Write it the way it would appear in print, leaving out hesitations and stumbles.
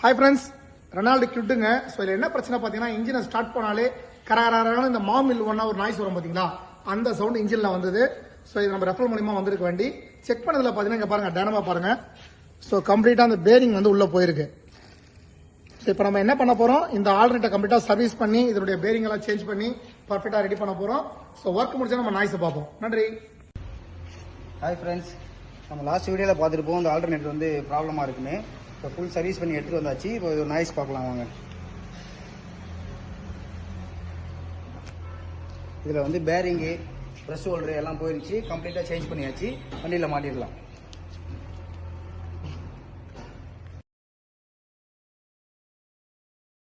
Hi friends, Renault கிட்டுங்க. So இதில் என்ன பிரச்சனை பார்த்தீங்கன்னா, இன்ஜினை ஸ்டார்ட் பண்ணாலே கராரான இந்த மாமில் ஒன்னா ஒரு நாய்ஸ் வரும் பார்த்தீங்களா, அந்த சவுண்ட் இன்ஜினில் வந்தது. ஸோ இது நம்ம ரெஃபரல் மூலியமாக வந்திருக்க வேண்டி செக் பண்ணதில் பார்த்தீங்கன்னா இங்கே பாருங்க, டைனமா பாருங்க. ஸோ கம்ப்ளீட்டாக அந்த பேரிங் வந்து உள்ளே போயிருக்கு. ஸோ இப்போ நம்ம என்ன பண்ண போகிறோம், இந்த ஆல்ரெட்டை கம்ப்ளீட்டாக சர்வீஸ் பண்ணி இதனுடைய பேரிங் எல்லாம் சேஞ்ச் பண்ணி பர்ஃபெக்டாக ரெடி பண்ண போகிறோம். ஸோ ஒர்க் முடிச்சா நம்ம நாய்ஸை பார்ப்போம். நன்றி. ஹாய் ஃப்ரெண்ட்ஸ், நம்ம லாஸ்ட் வீடியோவில் பார்த்துட்டு போவோம் இந்த ஆல்டர்னேட்டர் வந்து ப்ராப்ளமாக இருக்குன்னு. இப்போ ஃபுல் சர்வீஸ் பண்ணி எடுத்துகிட்டு வந்தாச்சு. இப்போ இது நாய்ஸ் பார்க்கலாம் வாங்க. இதில் வந்து பேரிங்கு, ப்ரெஷ் ஹோல்டரு எல்லாம் போயிடுச்சு. கம்ப்ளீட்டாக சேஞ்ச் பண்ணியாச்சு. வண்டியில் மாட்டிடலாம்.